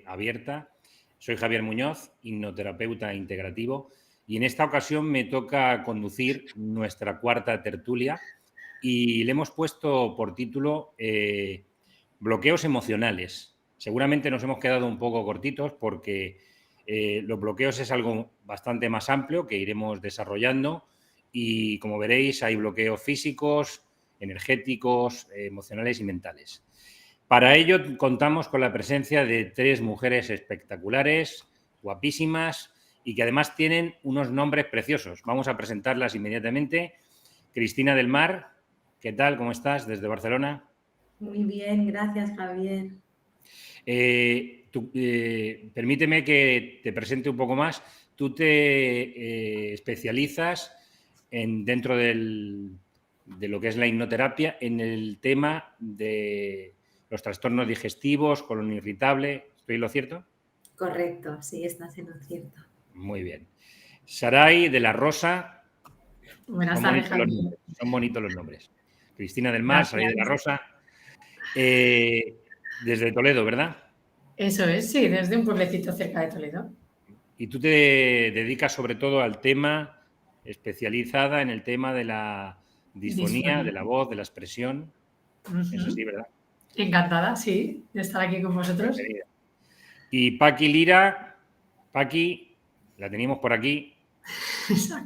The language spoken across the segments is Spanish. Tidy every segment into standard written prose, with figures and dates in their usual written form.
Abierta. Soy Javier Muñoz, hipnoterapeuta integrativo, y en esta ocasión me toca conducir nuestra cuarta tertulia y le hemos puesto por título bloqueos emocionales. Seguramente nos hemos quedado un poco cortitos porque los bloqueos es algo bastante más amplio que iremos desarrollando y, como veréis, hay bloqueos físicos, energéticos, emocionales y mentales. Para ello contamos con la presencia de 3 mujeres espectaculares, guapísimas y que además tienen unos nombres preciosos. Vamos a presentarlas inmediatamente. Cristina del Mar, ¿qué tal? ¿Cómo estás? Desde Barcelona. Muy bien, gracias, Javier. Permíteme que te presente un poco más. Tú te especializas dentro de lo que es la hipnoterapia en el tema de los trastornos digestivos, colon irritable. ¿Estoy en lo cierto? Correcto, sí, estás en lo cierto. Muy bien. Saray de la Rosa. Buenas tardes, Javier. Son bonitos los nombres. Cristina del Mar, Gracias. Saray de la Rosa. Desde Toledo, ¿verdad? Eso es, sí, desde un pueblecito cerca de Toledo. Y tú te dedicas sobre todo al tema, especializada en el tema de la disfonía, de la voz, de la expresión. Eso sí, ¿verdad? Encantada, sí, de estar aquí con vosotros. Bienvenida. Y Paqui Lira, Paqui, la teníamos por aquí,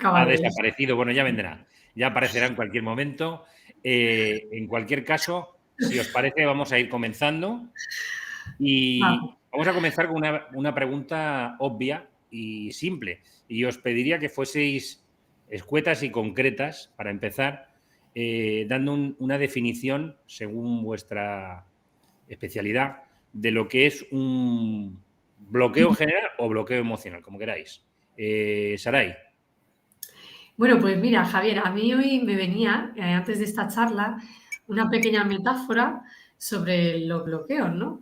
ha desaparecido, bueno, ya vendrá, ya aparecerá en cualquier momento. En cualquier caso, si os parece, vamos a ir comenzando y vamos a comenzar con una pregunta obvia y simple. Y os pediría que fueseis escuetas y concretas para empezar, dando una definición, según vuestra especialidad, de lo que es un bloqueo general o bloqueo emocional, como queráis. Saray. Bueno, pues mira, Javier, a mí hoy me venía, antes de esta charla, una pequeña metáfora sobre los bloqueos, ¿no?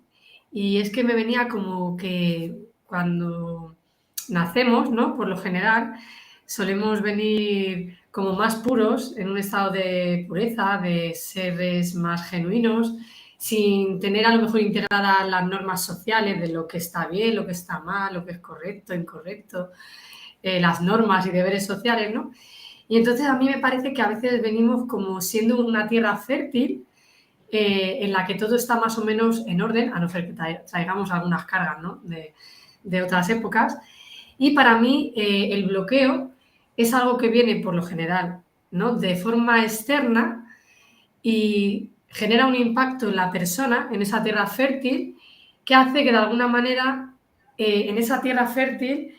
Y es que me venía como que cuando nacemos, ¿no? Por lo general, solemos venir como más puros, en un estado de pureza, de seres más genuinos, sin tener a lo mejor integradas las normas sociales de lo que está bien, lo que está mal, lo que es correcto, incorrecto, las normas y deberes sociales, ¿no? Y entonces a mí me parece que a veces venimos como siendo una tierra fértil en la que todo está más o menos en orden, a no ser que traigamos algunas cargas, ¿no? de otras épocas. Y para mí el bloqueo es algo que viene por lo general, ¿no? De forma externa y genera un impacto en la persona, en esa tierra fértil, que hace que de alguna manera en esa tierra fértil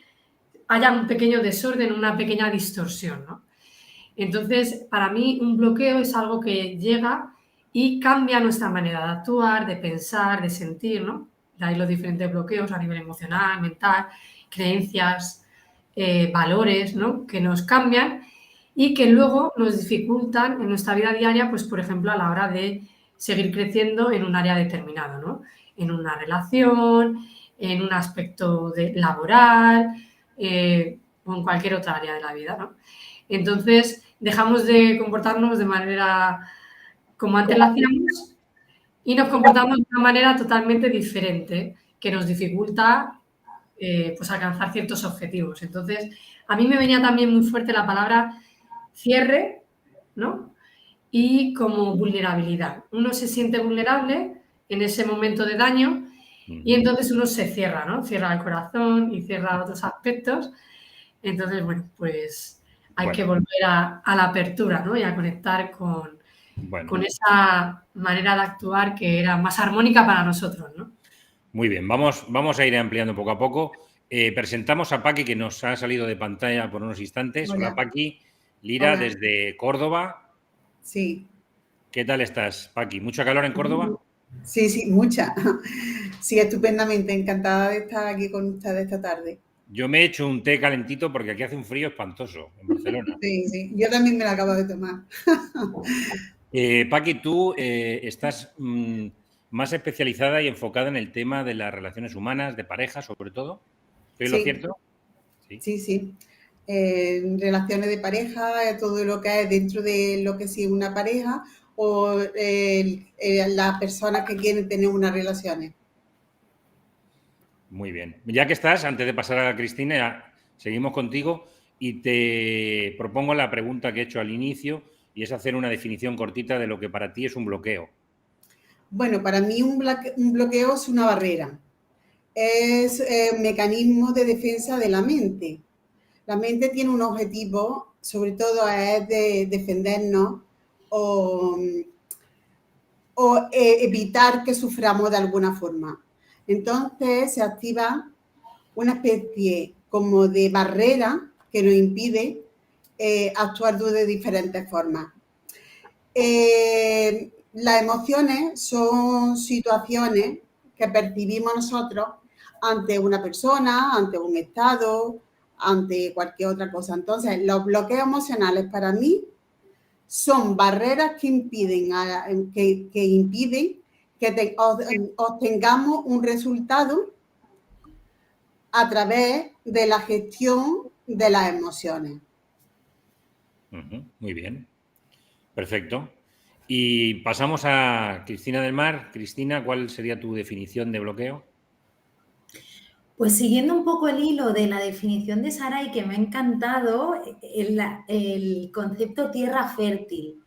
haya un pequeño desorden, una pequeña distorsión, ¿no? Entonces, para mí un bloqueo es algo que llega y cambia nuestra manera de actuar, de pensar, de sentir, ¿no? De ahí los diferentes bloqueos a nivel emocional, mental, creencias, valores, ¿no? Que nos cambian y que luego nos dificultan en nuestra vida diaria, pues por ejemplo a la hora de seguir creciendo en un área determinado, ¿no? En una relación, en un aspecto laboral o en cualquier otra área de la vida, ¿no? Entonces dejamos de comportarnos de manera como antes lo hacíamos y nos comportamos de una manera totalmente diferente que nos dificulta pues alcanzar ciertos objetivos. Entonces, a mí me venía también muy fuerte la palabra cierre, ¿no? Y como vulnerabilidad. Uno se siente vulnerable en ese momento de daño y entonces uno se cierra, ¿no? Cierra el corazón y cierra otros aspectos. Entonces, bueno, pues hay que volver a la apertura, ¿no? Y a conectar con esa manera de actuar que era más armónica para nosotros, ¿no? Muy bien, vamos a ir ampliando poco a poco. Presentamos a Paqui, que nos ha salido de pantalla por unos instantes. Hola, Paqui. Lira, hola. Desde Córdoba. Sí. ¿Qué tal estás, Paqui? ¿Mucha calor en Córdoba? Sí, sí, mucha. Sí, estupendamente. Encantada de estar aquí con ustedes esta tarde. Yo me he hecho un té calentito porque aquí hace un frío espantoso en Barcelona. Sí, sí. Yo también me lo acabo de tomar. Paqui, tú estás más especializada y enfocada en el tema de las relaciones humanas, de pareja, sobre todo. ¿Estoy en lo cierto? Sí, sí. Relaciones de pareja, todo lo que hay dentro de lo que sí es una pareja o las personas que quieren tener unas relaciones. Muy bien. Ya que estás, antes de pasar a Cristina, seguimos contigo y te propongo la pregunta que he hecho al inicio y es hacer una definición cortita de lo que para ti es un bloqueo. Bueno, para mí un bloqueo es una barrera, es un mecanismo de defensa de la mente. La mente tiene un objetivo, sobre todo es de defendernos o, evitar que suframos de alguna forma. Entonces se activa una especie como de barrera que nos impide actuar de diferentes formas. Las emociones son situaciones que percibimos nosotros ante una persona, ante un estado, ante cualquier otra cosa. Entonces, los bloqueos emocionales para mí son barreras que impiden que obtengamos un resultado a través de la gestión de las emociones. Muy bien, perfecto. Y pasamos a Cristina del Mar. Cristina, ¿cuál sería tu definición de bloqueo? Pues siguiendo un poco el hilo de la definición de Saray, que me ha encantado, el concepto tierra fértil.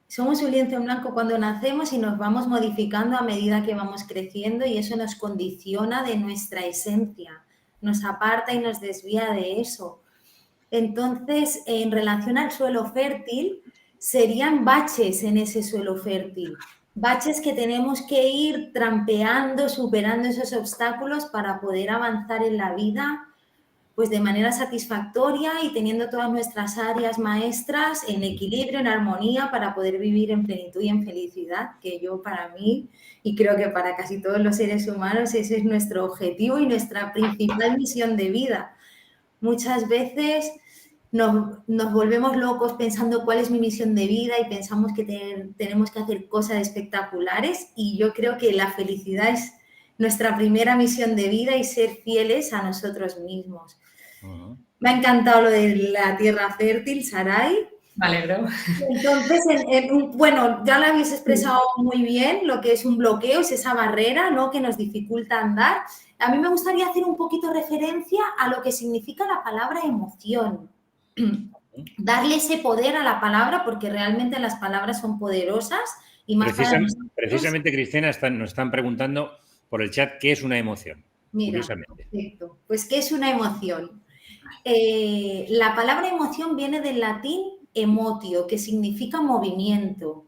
Somos un lienzo en blanco cuando nacemos y nos vamos modificando a medida que vamos creciendo y eso nos condiciona de nuestra esencia, nos aparta y nos desvía de eso. Entonces, en relación al suelo fértil, serían baches en ese suelo fértil. Baches que tenemos que ir trampeando, superando esos obstáculos para poder avanzar en la vida pues de manera satisfactoria y teniendo todas nuestras áreas maestras en equilibrio, en armonía, para poder vivir en plenitud y en felicidad, que yo para mí, y creo que para casi todos los seres humanos, ese es nuestro objetivo y nuestra principal misión de vida. Muchas veces nos volvemos locos pensando cuál es mi misión de vida y pensamos que tenemos que hacer cosas espectaculares y yo creo que la felicidad es nuestra primera misión de vida y ser fieles a nosotros mismos. Me ha encantado lo de la tierra fértil, Saray. Me alegro. Entonces, bueno, ya lo habéis expresado muy bien, lo que es un bloqueo, es esa barrera, ¿no?, que nos dificulta andar. A mí me gustaría hacer un poquito referencia a lo que significa la palabra emoción. Darle ese poder a la palabra, porque realmente las palabras son poderosas. Y más precisamente, Cristina, nos están preguntando por el chat qué es una emoción. Mira, curiosamente. Perfecto. Pues, ¿qué es una emoción? La palabra emoción viene del latín emotio, que significa movimiento.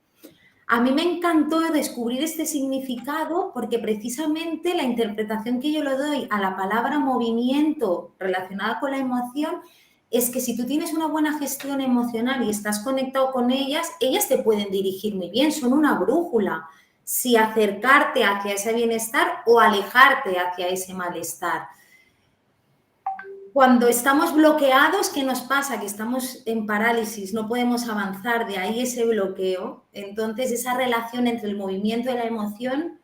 A mí me encantó descubrir este significado porque precisamente la interpretación que yo le doy a la palabra movimiento relacionada con la emoción es que si tú tienes una buena gestión emocional y estás conectado con ellas te pueden dirigir muy bien, son una brújula. Si acercarte hacia ese bienestar o alejarte hacia ese malestar. Cuando estamos bloqueados, ¿qué nos pasa? Que estamos en parálisis, no podemos avanzar, de ahí ese bloqueo. Entonces, esa relación entre el movimiento y la emoción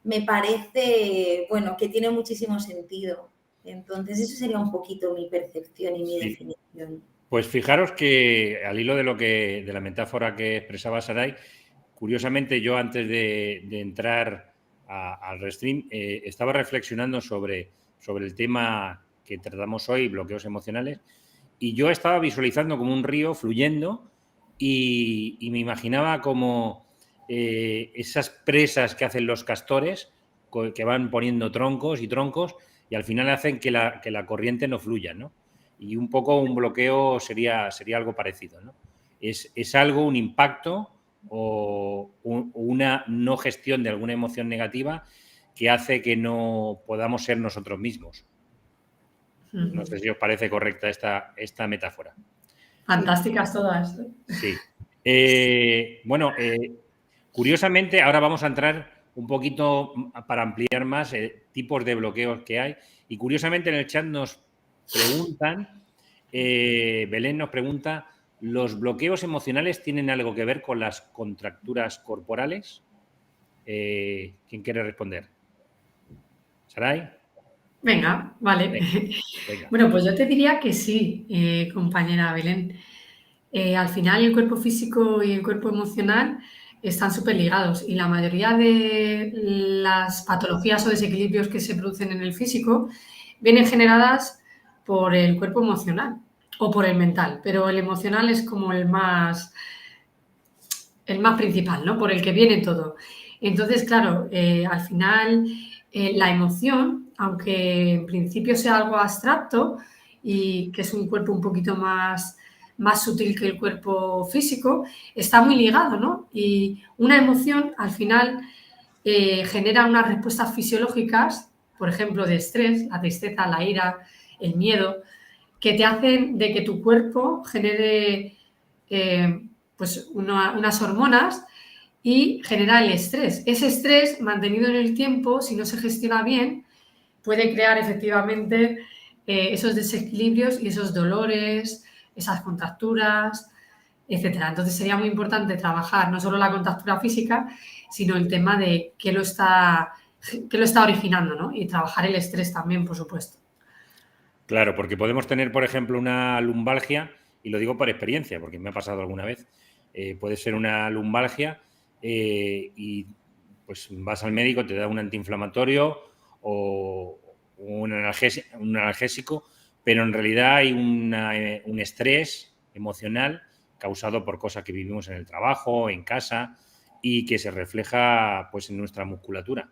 me parece, bueno, que tiene muchísimo sentido. Entonces, eso sería un poquito mi percepción y mi definición. Pues fijaros que al hilo de la metáfora que expresaba Saray, curiosamente yo antes de entrar al Restream estaba reflexionando sobre el tema que tratamos hoy, bloqueos emocionales, y yo estaba visualizando como un río fluyendo y me imaginaba como esas presas que hacen los castores, que van poniendo troncos y troncos y al final hacen que la corriente no fluya, ¿no? Y un poco un bloqueo sería algo parecido, ¿no? Es algo, un impacto o una no gestión de alguna emoción negativa que hace que no podamos ser nosotros mismos. No sé si os parece correcta esta metáfora. Fantásticas todas. Sí. Bueno, curiosamente, ahora vamos a entrar un poquito para ampliar más tipos de bloqueos que hay. Y curiosamente en el chat nos preguntan, Belén nos pregunta, ¿los bloqueos emocionales tienen algo que ver con las contracturas corporales? ¿Quién quiere responder? ¿Saray? Venga, vale. Venga. Bueno, pues yo te diría que sí, compañera Belén. Al final el cuerpo físico y el cuerpo emocional están súper ligados y la mayoría de las patologías o desequilibrios que se producen en el físico vienen generadas por el cuerpo emocional o por el mental, pero el emocional es como el más principal, ¿no? Por el que viene todo. Entonces, claro, al final la emoción, aunque en principio sea algo abstracto y que es un cuerpo un poquito más sutil que el cuerpo físico, está muy ligado, ¿no? Y una emoción al final genera unas respuestas fisiológicas, por ejemplo, de estrés, la tristeza, la ira, el miedo, que te hacen de que tu cuerpo genere pues unas hormonas y genera el estrés. Ese estrés mantenido en el tiempo, si no se gestiona bien, puede crear efectivamente esos desequilibrios y esos dolores, esas contracturas, etcétera. Entonces sería muy importante trabajar no solo la contractura física, sino el tema de qué lo está originando, ¿no? Y trabajar el estrés también, por supuesto. Claro, porque podemos tener, por ejemplo, una lumbalgia, y lo digo por experiencia, porque me ha pasado alguna vez. Puede ser una lumbalgia y pues vas al médico, te da un antiinflamatorio o un analgésico, pero en realidad hay un estrés emocional causado por cosas que vivimos en el trabajo, en casa, y que se refleja pues en nuestra musculatura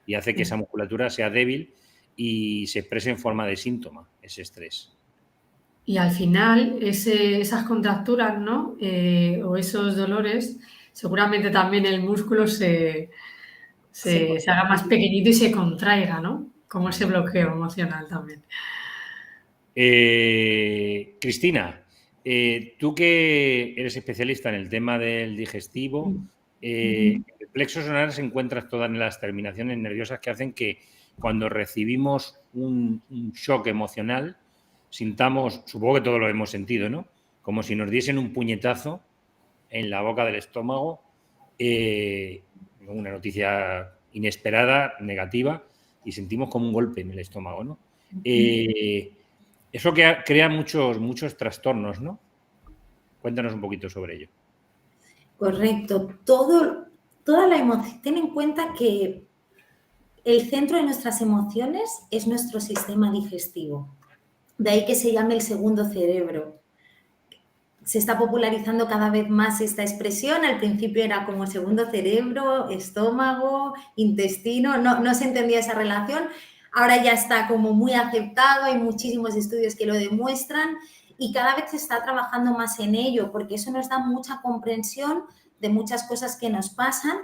y hace que esa musculatura sea débil y se expresa en forma de síntoma, ese estrés. Y al final, esas contracturas, ¿no? O esos dolores, seguramente también el músculo se haga más pequeñito y se contraiga, ¿no? Como ese bloqueo emocional también. Cristina, tú que eres especialista en el tema del digestivo, en el plexo solar se encuentran todas las terminaciones nerviosas que hacen que cuando recibimos un shock emocional sintamos, supongo que todos lo hemos sentido, ¿no? Como si nos diesen un puñetazo en la boca del estómago, una noticia inesperada, negativa, y sentimos como un golpe en el estómago, ¿no? Eso que crea muchos trastornos, ¿no? Cuéntanos un poquito sobre ello. Correcto. Toda la emoción. Ten en cuenta que el centro de nuestras emociones es nuestro sistema digestivo. De ahí que se llame el segundo cerebro. Se está popularizando cada vez más esta expresión. Al principio era como segundo cerebro, estómago, intestino. No se entendía esa relación. Ahora ya está como muy aceptado. Hay muchísimos estudios que lo demuestran y cada vez se está trabajando más en ello porque eso nos da mucha comprensión de muchas cosas que nos pasan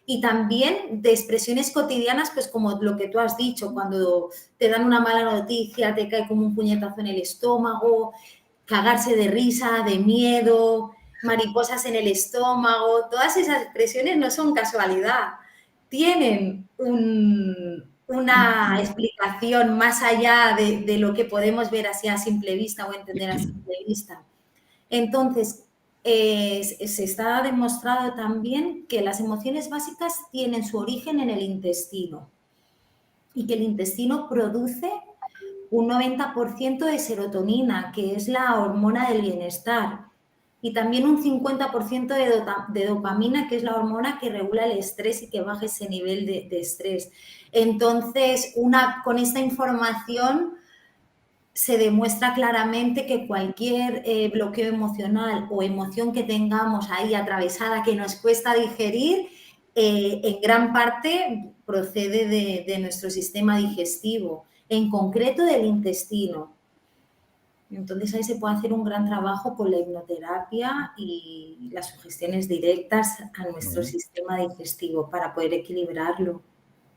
y también de expresiones cotidianas, pues como lo que tú has dicho, cuando te dan una mala noticia, te cae como un puñetazo en el estómago, cagarse de risa, de miedo, mariposas en el estómago, todas esas expresiones no son casualidad, tienen una explicación más allá de lo que podemos ver así a simple vista o entender a simple vista. Entonces, se está demostrado también que las emociones básicas tienen su origen en el intestino y que el intestino produce un 90% de serotonina, que es la hormona del bienestar, y también un 50% de dopamina, que es la hormona que regula el estrés y que baja ese nivel de estrés. Entonces, con esta información se demuestra claramente que cualquier bloqueo emocional o emoción que tengamos ahí atravesada que nos cuesta digerir, en gran parte procede de nuestro sistema digestivo, en concreto del intestino. Entonces ahí se puede hacer un gran trabajo con la hipnoterapia y las sugestiones directas a nuestro sistema digestivo para poder equilibrarlo.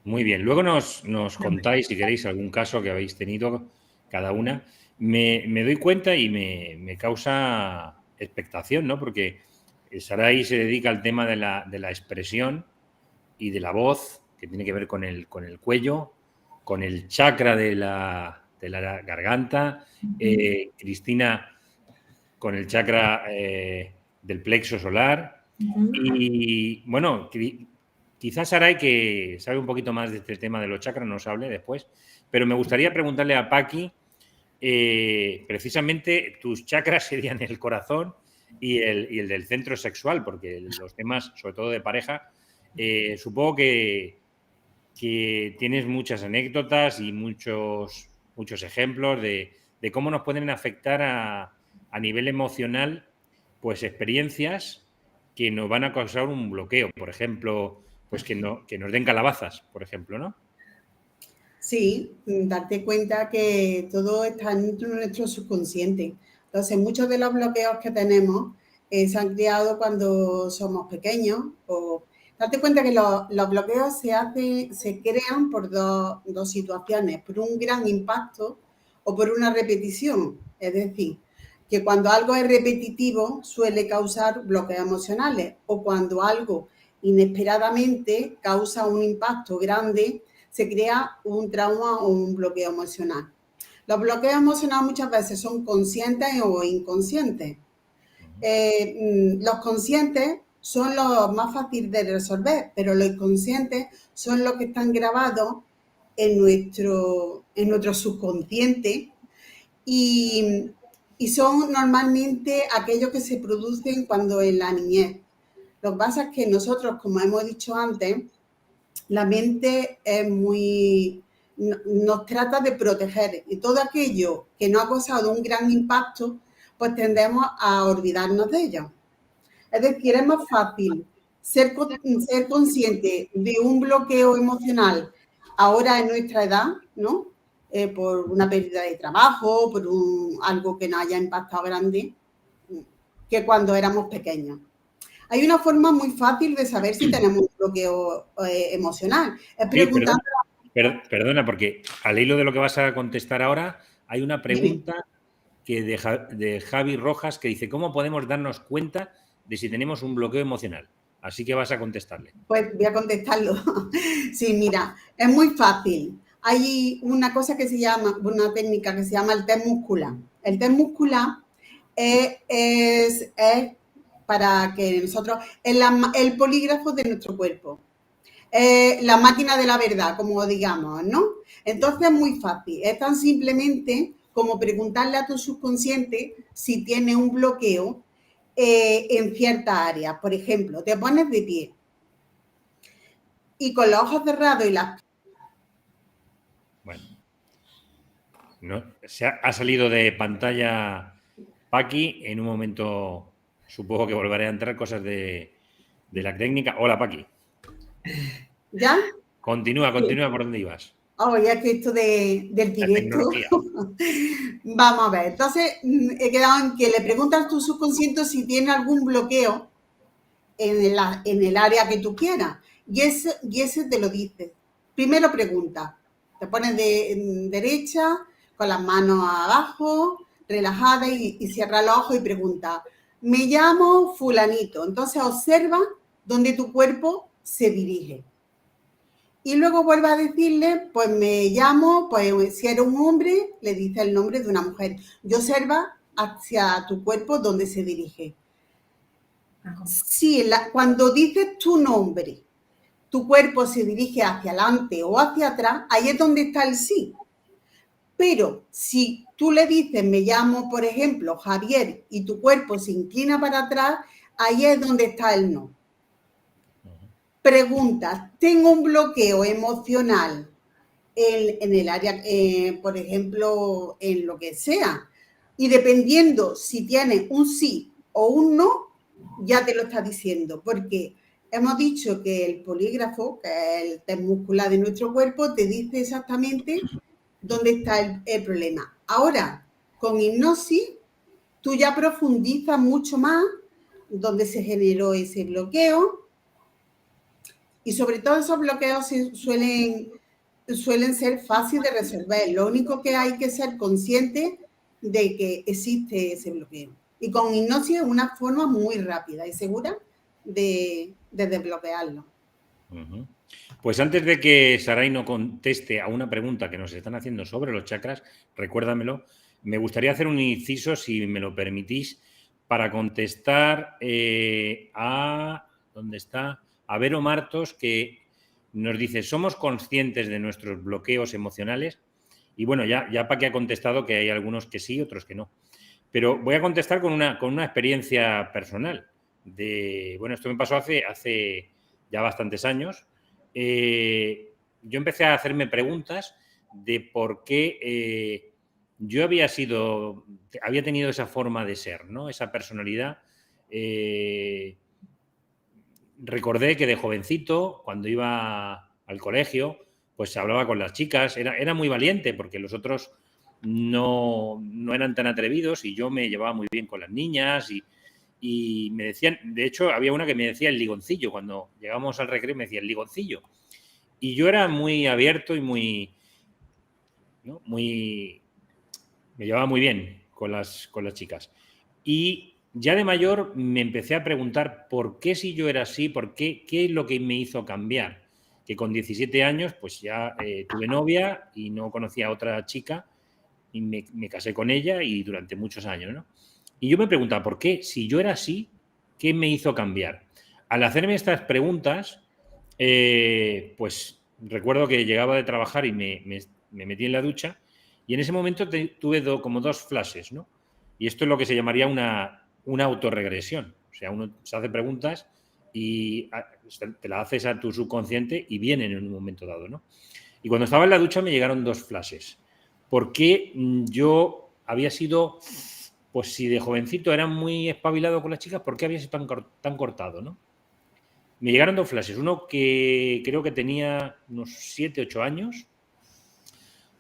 Muy bien. Luego nos contáis, si queréis, algún caso que habéis tenido cada una. Me doy cuenta y me causa expectación, ¿no? Porque Sarai se dedica al tema de la expresión y de la voz, que tiene que ver con el cuello, con el chakra de la garganta. Cristina con el chakra del plexo solar. Y bueno, quizás Sarai, que sabe un poquito más de este tema de los chakras, nos hable después, pero me gustaría preguntarle a Paqui, precisamente tus chakras serían el corazón, y el del centro sexual, porque los temas, sobre todo de pareja, supongo que tienes muchas anécdotas y muchos ejemplos de cómo nos pueden afectar a nivel emocional, pues experiencias que nos van a causar un bloqueo. Por ejemplo, pues que nos den calabazas, por ejemplo, ¿no? Sí, darte cuenta que todo está en nuestro subconsciente. Entonces, muchos de los bloqueos que tenemos se han creado cuando somos pequeños. O darte cuenta que los bloqueos se crean por dos situaciones, por un gran impacto o por una repetición. Es decir, que cuando algo es repetitivo suele causar bloqueos emocionales, o cuando algo inesperadamente causa un impacto grande, se crea un trauma o un bloqueo emocional. Los bloqueos emocionales muchas veces son conscientes o inconscientes. Los conscientes son los más fáciles de resolver, pero los inconscientes son los que están grabados en nuestro subconsciente y son normalmente aquellos que se producen cuando en la niñez. Lo que pasa es que nosotros, como hemos dicho antes, la mente nos trata de proteger, y todo aquello que no ha causado un gran impacto, pues tendemos a olvidarnos de ello. Es decir, es más fácil ser consciente de un bloqueo emocional ahora en nuestra edad, ¿no? Por una pérdida de trabajo, por algo que nos haya impactado grande, que cuando éramos pequeños. Hay una forma muy fácil de saber si tenemos un bloqueo emocional. Es preguntando... Perdona, porque al hilo de lo que vas a contestar ahora, hay una pregunta de Javi Rojas que dice: ¿cómo podemos darnos cuenta de si tenemos un bloqueo emocional? Así que vas a contestarle. Pues voy a contestarlo. Sí, mira, es muy fácil. Hay una técnica que se llama el test muscular. El test muscular es para que nosotros, el polígrafo de nuestro cuerpo, la máquina de la verdad, como digamos, ¿no? Entonces es muy fácil. Es tan simplemente como preguntarle a tu subconsciente si tiene un bloqueo en ciertas áreas. Por ejemplo, te pones de pie y con los ojos cerrados y las... Bueno, no, ha salido de pantalla Paqui. En un momento supongo que volveré a entrar cosas de la técnica. Hola, Paqui. ¿Ya? Continúa, ¿por dónde ibas? Ya que esto del directo. Vamos a ver. Entonces, he quedado en que le preguntas a tu subconsciente si tiene algún bloqueo en el área que tú quieras. Y ese te lo dice. Primero pregunta. Te pones de derecha, con las manos abajo, relajada, y cierra los ojos y pregunta: me llamo fulanito. Entonces observa dónde tu cuerpo se dirige. Y luego vuelve a decirle: pues me llamo, pues si eres un hombre, le dice el nombre de una mujer. Y observa hacia tu cuerpo dónde se dirige. Si cuando dices tu nombre, tu cuerpo se dirige hacia adelante o hacia atrás, ahí es donde está el sí. Pero si tú le dices: me llamo, por ejemplo, Javier, y tu cuerpo se inclina para atrás, ahí es donde está el no. Preguntas: tengo un bloqueo emocional en el área, por ejemplo, en lo que sea. Y dependiendo si tienes un sí o un no, ya te lo está diciendo, porque hemos dicho que el polígrafo, que es el test muscular de nuestro cuerpo, te dice exactamente dónde está el problema. Ahora, con hipnosis, tú ya profundizas mucho más dónde se generó ese bloqueo, y sobre todo esos bloqueos suelen ser fáciles de resolver. Lo único que hay que ser consciente de que existe ese bloqueo. Y con hipnosis es una forma muy rápida y segura de desbloquearlo. Pues antes de que Saray no conteste a una pregunta que nos están haciendo sobre los chakras, recuérdamelo, me gustaría hacer un inciso, si me lo permitís, para contestar ¿dónde está? A Vero Martos, que nos dice: ¿somos conscientes de nuestros bloqueos emocionales? Y bueno, ya Paqui ha contestado que hay algunos que sí, otros que no. Pero voy a contestar con una experiencia personal. Bueno, esto me pasó hace ya bastantes años. Yo empecé a hacerme preguntas de por qué yo había tenido esa forma de ser, ¿no? Esa personalidad. Recordé que de jovencito, cuando iba al colegio, pues hablaba con las chicas, era muy valiente porque los otros no eran tan atrevidos y yo me llevaba muy bien con las niñas y me decían, de hecho había una que me decía el ligoncillo, cuando llegamos al recreo me decía el ligoncillo. Y yo era muy abierto y ¿no? Me llevaba muy bien con las chicas. Y ya de mayor me empecé a preguntar por qué si yo era así, qué es lo que me hizo cambiar. Que con 17 años pues ya tuve novia y no conocía a otra chica y me casé con ella y durante muchos años, ¿no? Y yo me preguntaba por qué, si yo era así, ¿qué me hizo cambiar? Al hacerme estas preguntas, pues recuerdo que llegaba de trabajar y me metí en la ducha y en ese momento tuve como dos flashes, ¿no? Y esto es lo que se llamaría una autorregresión. O sea, uno se hace preguntas y te la haces a tu subconsciente y vienen en un momento dado, ¿no? Y cuando estaba en la ducha me llegaron dos flashes. ¿Por qué yo había sido, pues si de jovencito era muy espabilado con las chicas, por qué había sido tan cortado, ¿no? Me llegaron dos flashes. Uno que creo que tenía unos 7, 8 años,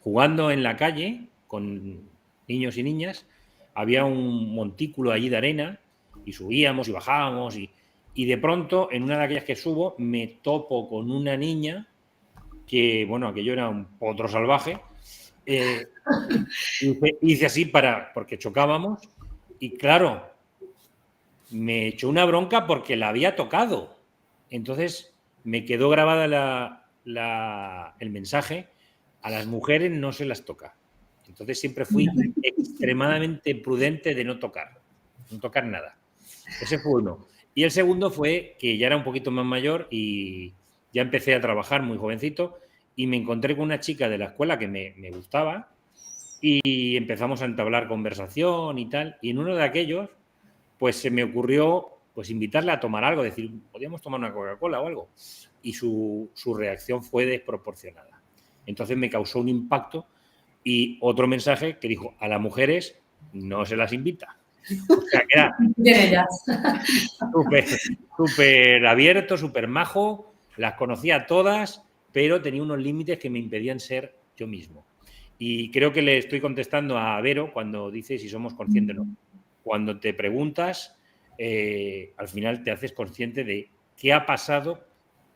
jugando en la calle con niños y niñas. Había un montículo allí de arena y subíamos y bajábamos y de pronto en una de aquellas que subo me topo con una niña que, bueno, aquello era un potro salvaje. Hice así porque chocábamos y claro, me echó una bronca porque la había tocado. Entonces me quedó grabada el mensaje: a las mujeres no se las toca. Entonces siempre fui extremadamente prudente de no tocar nada. Ese fue uno. Y el segundo fue que ya era un poquito más mayor y ya empecé a trabajar muy jovencito y me encontré con una chica de la escuela que me gustaba y empezamos a entablar conversación y tal. Y en uno de aquellos, pues se me ocurrió pues invitarla a tomar algo, decir, podríamos tomar una Coca-Cola o algo. Y su reacción fue desproporcionada. Entonces me causó un impacto y otro mensaje que dijo: a las mujeres no se las invita. O sea, que era súper abierto, súper majo, las conocía todas, pero tenía unos límites que me impedían ser yo mismo. Y creo que le estoy contestando a Vero cuando dice si somos conscientes o no. Cuando te preguntas, al final te haces consciente de qué ha pasado,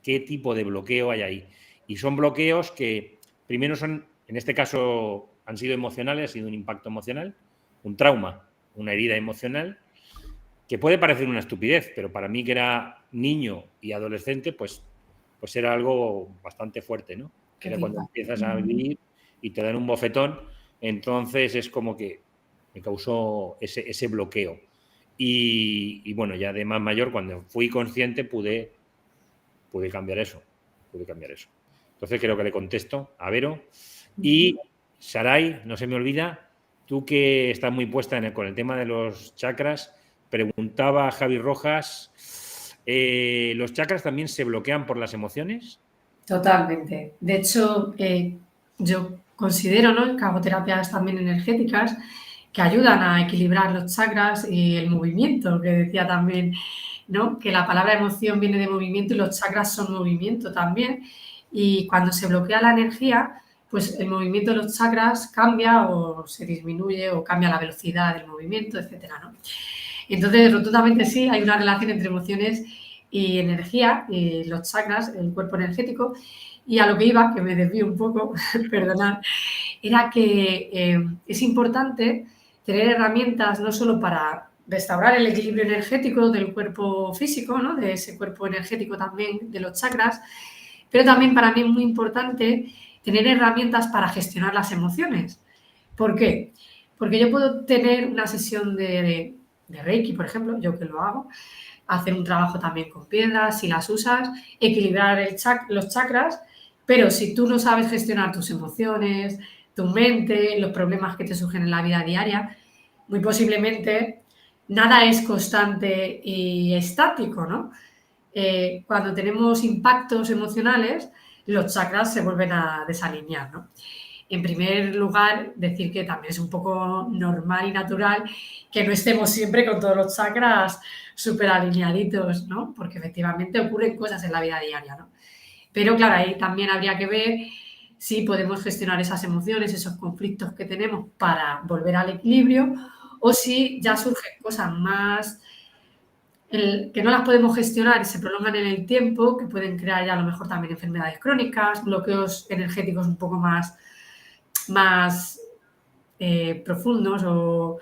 qué tipo de bloqueo hay ahí. Y son bloqueos que primero son, en este caso, han sido emocionales, ha sido un impacto emocional, un trauma, una herida emocional, que puede parecer una estupidez, pero para mí, que era niño y adolescente, pues era algo bastante fuerte, ¿no? Era cuando empiezas a vivir y te dan un bofetón, entonces es como que me causó ese bloqueo. Y bueno, ya de más mayor, cuando fui consciente, pude cambiar eso. Entonces creo que le contesto a Vero. Y Saray, no se me olvida, tú que estás muy puesta con el tema de los chakras, preguntaba a Javi Rojas, ¿los chakras también se bloquean por las emociones? Totalmente. De hecho, yo considero, ¿no?, que hago terapias también energéticas que ayudan a equilibrar los chakras y el movimiento, que decía también, ¿no?, que la palabra emoción viene de movimiento y los chakras son movimiento también. Y cuando se bloquea la energía, pues el movimiento de los chakras cambia o se disminuye o cambia la velocidad del movimiento, etcétera, ¿no? Entonces, rotundamente sí, hay una relación entre emociones y energía, y los chakras, el cuerpo energético. Y a lo que iba, que me desvío un poco, perdonad, era que es importante tener herramientas no solo para restaurar el equilibrio energético del cuerpo físico, ¿no?, de ese cuerpo energético también, de los chakras, pero también para mí es muy importante tener herramientas para gestionar las emociones. ¿Por qué? Porque yo puedo tener una sesión de Reiki, por ejemplo, yo que lo hago, hacer un trabajo también con piedras, si las usas, equilibrar los chakras, pero si tú no sabes gestionar tus emociones, tu mente, los problemas que te surgen en la vida diaria, muy posiblemente nada es constante y estático, ¿no? Cuando tenemos impactos emocionales, los chakras se vuelven a desalinear, ¿no? En primer lugar, decir que también es un poco normal y natural que no estemos siempre con todos los chakras súper alineaditos, ¿no? Porque efectivamente ocurren cosas en la vida diaria, ¿no? Pero claro, ahí también habría que ver si podemos gestionar esas emociones, esos conflictos que tenemos para volver al equilibrio, o si ya surgen cosas más que no las podemos gestionar y se prolongan en el tiempo, que pueden crear ya a lo mejor también enfermedades crónicas, bloqueos energéticos un poco más profundos, o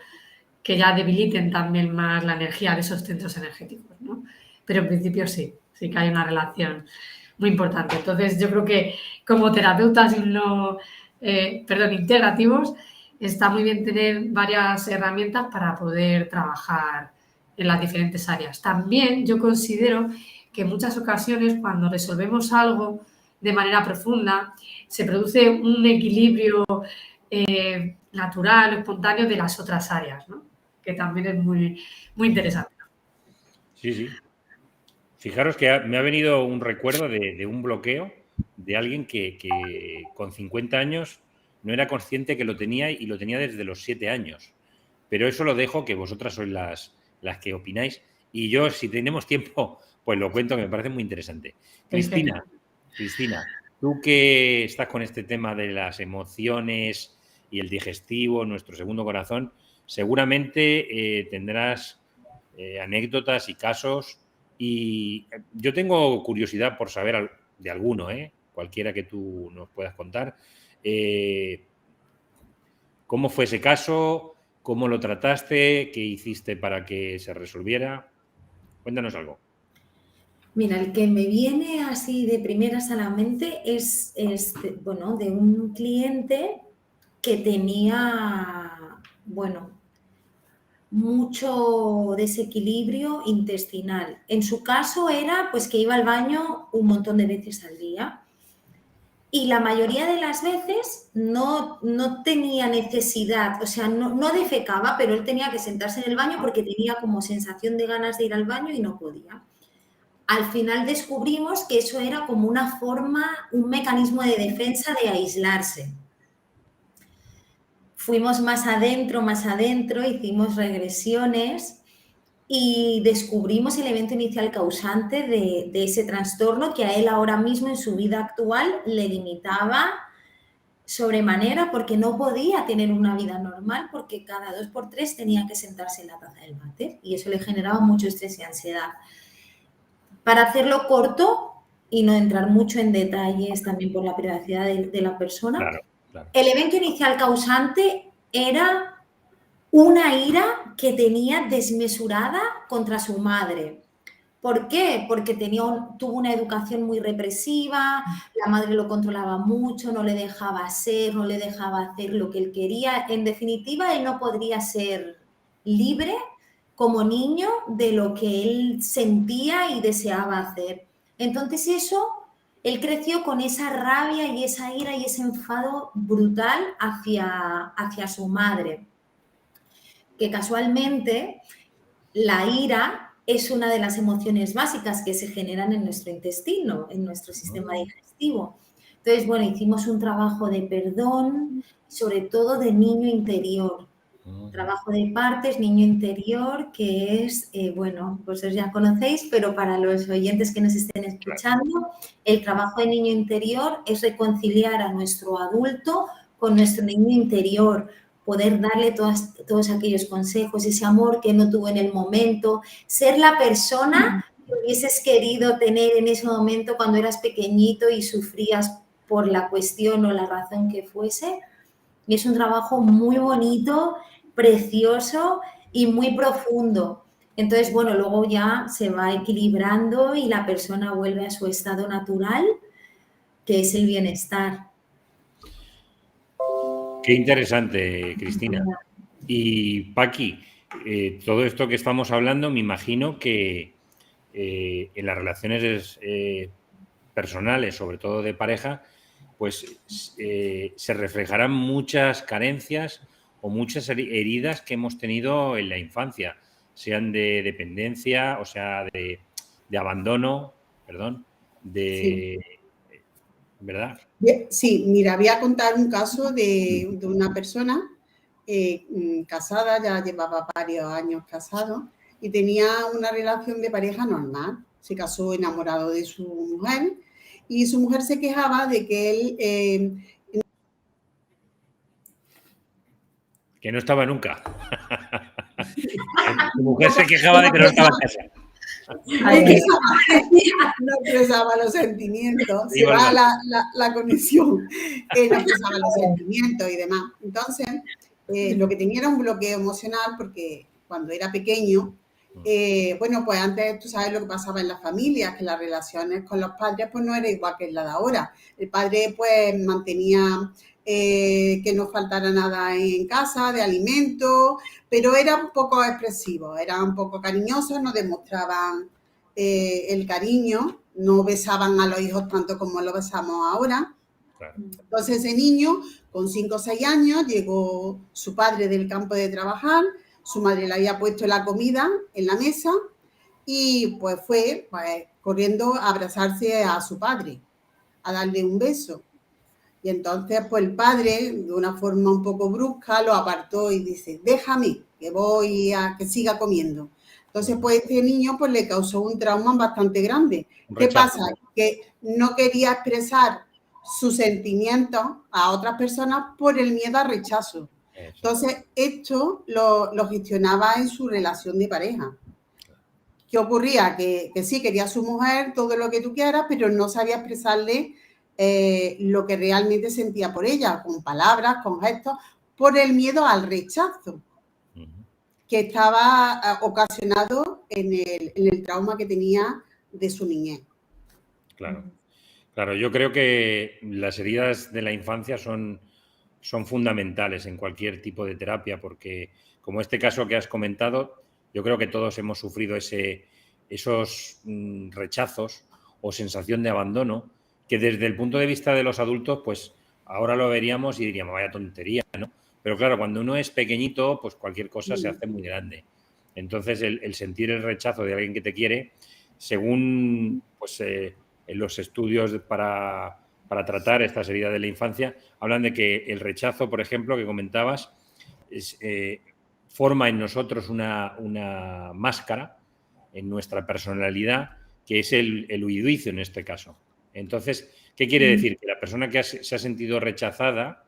que ya debiliten también más la energía de esos centros energéticos, ¿no? Pero en principio sí que hay una relación muy importante. Entonces, yo creo que como terapeutas integrativos, está muy bien tener varias herramientas para poder trabajar en las diferentes áreas. También yo considero que en muchas ocasiones, cuando resolvemos algo de manera profunda, se produce un equilibrio natural o espontáneo de las otras áreas, ¿no? Que también es muy, muy interesante. Sí, sí. Fijaros que me ha venido un recuerdo de un bloqueo de alguien que con 50 años no era consciente que lo tenía, y lo tenía desde los 7 años. Pero eso lo dejo, que vosotras sois las que opináis. Y yo, si tenemos tiempo, pues lo cuento, que me parece muy interesante. Cristina, tú que estás con este tema de las emociones y el digestivo, nuestro segundo corazón, seguramente tendrás anécdotas y casos. Y yo tengo curiosidad por saber de alguno, cualquiera que tú nos puedas contar. ¿Cómo fue ese caso? ¿Cómo lo trataste? ¿Qué hiciste para que se resolviera? Cuéntanos algo. Mira, el que me viene así de primeras a la mente es de un cliente que tenía, mucho desequilibrio intestinal. En su caso era pues que iba al baño un montón de veces al día, y la mayoría de las veces no tenía necesidad, o sea, no defecaba, pero él tenía que sentarse en el baño porque tenía como sensación de ganas de ir al baño y no podía. Al final descubrimos que eso era como una forma, un mecanismo de defensa de aislarse. Fuimos más adentro, hicimos regresiones y descubrimos el evento inicial causante de ese trastorno, que a él ahora mismo en su vida actual le limitaba sobremanera, porque no podía tener una vida normal, porque cada 2 por 3 tenía que sentarse en la taza del váter y eso le generaba mucho estrés y ansiedad. Para hacerlo corto y no entrar mucho en detalles también por la privacidad de la persona, Claro. El evento inicial causante era una ira que tenía desmesurada contra su madre. ¿Por qué? Porque tuvo una educación muy represiva, la madre lo controlaba mucho, no le dejaba ser, no le dejaba hacer lo que él quería. En definitiva, él no podría ser libre como niño de lo que él sentía y deseaba hacer. Entonces él creció con esa rabia y esa ira y ese enfado brutal hacia su madre, que casualmente la ira es una de las emociones básicas que se generan en nuestro intestino, en nuestro sistema digestivo. Entonces, hicimos un trabajo de perdón, sobre todo de niño interior. Trabajo de partes, niño interior, que es, vosotros ya conocéis, pero para los oyentes que nos estén escuchando, el trabajo de niño interior es reconciliar a nuestro adulto con nuestro niño interior, poder darle todos aquellos consejos, ese amor que no tuvo en el momento, ser la persona que hubieses querido tener en ese momento cuando eras pequeñito y sufrías por la cuestión o la razón que fuese. Y es un trabajo muy bonito, precioso y muy profundo. Entonces, luego ya se va equilibrando y la persona vuelve a su estado natural, que es el bienestar. Qué interesante, Cristina. Y Paqui, todo esto que estamos hablando, me imagino que en las relaciones personales, sobre todo de pareja, pues se reflejarán muchas carencias o muchas heridas que hemos tenido en la infancia, sean de dependencia, o sea, de abandono, perdón, Sí. ¿verdad? Sí, mira, voy a contar un caso de una persona casada, ya llevaba varios años casado y tenía una relación de pareja normal. Se casó enamorado de su mujer y su mujer se quejaba de que él Que no estaba nunca. Tu mujer se quejaba de que no estaba en casa. no expresaba los sentimientos, se Igual, va vale. la conexión, no expresaba los sentimientos y demás. Entonces, lo que tenía era un bloqueo emocional porque cuando era pequeño, bueno, pues antes tú sabes lo que pasaba en las familias, que las relaciones con los padres pues no era igual que la de ahora. El padre pues mantenía que no faltara nada en casa, de alimentos, pero era un poco expresivo, eran un poco cariñosos, no demostraban el cariño, no besaban a los hijos tanto como lo besamos ahora. Claro. Entonces ese niño, con 5 o 6 años, llegó su padre del campo de trabajar, su madre le había puesto la comida en la mesa y pues fue corriendo a abrazarse a su padre, a darle un beso. Y entonces, pues el padre, de una forma un poco brusca, lo apartó y dice, déjame, que voy a que siga comiendo. Entonces, pues este niño pues le causó un trauma bastante grande. ¿Qué pasa? Que no quería expresar sus sentimientos a otras personas por el miedo al rechazo. Entonces, esto lo gestionaba en su relación de pareja. ¿Qué ocurría? Que sí, quería a su mujer, todo lo que tú quieras, pero no sabía expresarle lo que realmente sentía por ella, con palabras, con gestos, por el miedo al rechazo que estaba ocasionado en el trauma que tenía de su niñez. Claro, claro. Yo creo que las heridas de la infancia son fundamentales en cualquier tipo de terapia porque, como este caso que has comentado, yo creo que todos hemos sufrido esos rechazos o sensación de abandono que desde el punto de vista de los adultos, pues ahora lo veríamos y diríamos, vaya tontería, ¿no? Pero claro, cuando uno es pequeñito, pues cualquier cosa se hace muy grande. Entonces, el sentir el rechazo de alguien que te quiere, según pues, en los estudios para tratar estas heridas de la infancia, hablan de que el rechazo, por ejemplo, que comentabas, forma en nosotros una máscara en nuestra personalidad, que es el huidizo en este caso. Entonces, ¿qué quiere decir? Que la persona que se ha sentido rechazada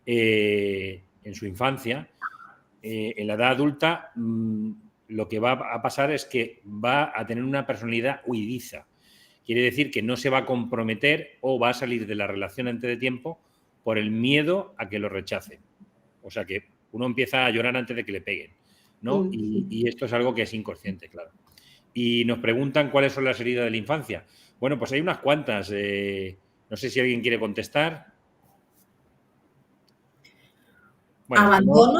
en su infancia, en la edad adulta, lo que va a pasar es que va a tener una personalidad huidiza. Quiere decir que no se va a comprometer o va a salir de la relación antes de tiempo por el miedo a que lo rechacen. O sea que uno empieza a llorar antes de que le peguen, ¿no? Y esto es algo que es inconsciente, claro. Y nos preguntan cuáles son las heridas de la infancia. Bueno, pues hay unas cuantas. No sé si alguien quiere contestar. Bueno, abandono,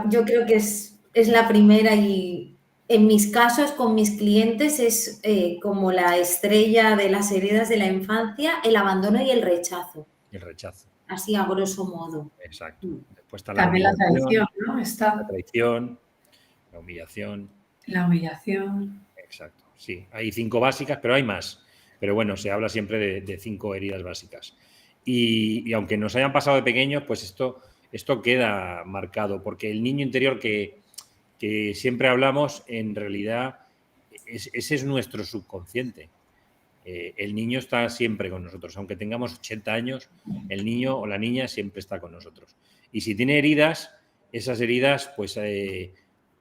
yo creo que es la primera y en mis casos con mis clientes es como la estrella de las heridas de la infancia, el abandono y el rechazo. El rechazo. Así a grosso modo. Exacto. Después está también la traición, ¿no? La traición, la humillación. La humillación. Exacto, sí. Hay 5 básicas, pero hay más. Pero bueno, se habla siempre de 5 heridas básicas. Y aunque nos hayan pasado de pequeños, pues esto queda marcado, porque el niño interior que siempre hablamos, en realidad, ese es nuestro subconsciente. El niño está siempre con nosotros. Aunque tengamos 80 años, el niño o la niña siempre está con nosotros. Y si tiene heridas, esas heridas pues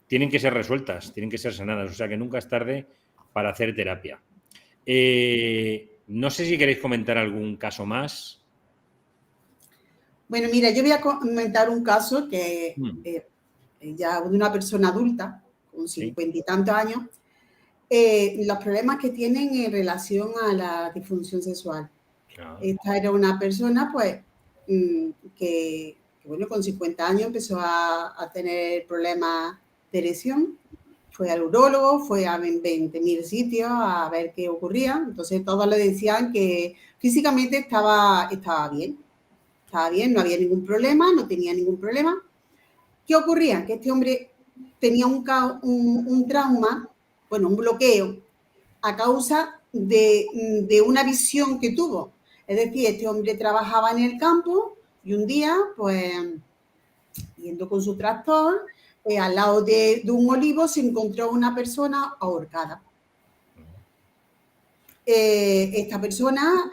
tienen que ser resueltas, tienen que ser sanadas. O sea que nunca es tarde para hacer terapia. No sé si queréis comentar algún caso más. Bueno, mira, yo voy a comentar un caso que ya de una persona adulta, con 50 y tantos años, los problemas que tienen en relación a la disfunción sexual. Claro. Esta era una persona, pues, que bueno, con 50 años empezó a tener problemas de erección. Fue al urólogo, fue a 20.000 sitios a ver qué ocurría. Entonces, todos le decían que físicamente estaba bien. Estaba bien, no había ningún problema, no tenía ningún problema. ¿Qué ocurría? Que este hombre tenía un trauma, bueno, un bloqueo, a causa de una visión que tuvo. Es decir, este hombre trabajaba en el campo y un día, pues, yendo con su tractor, al lado de un olivo se encontró una persona ahorcada. Esta persona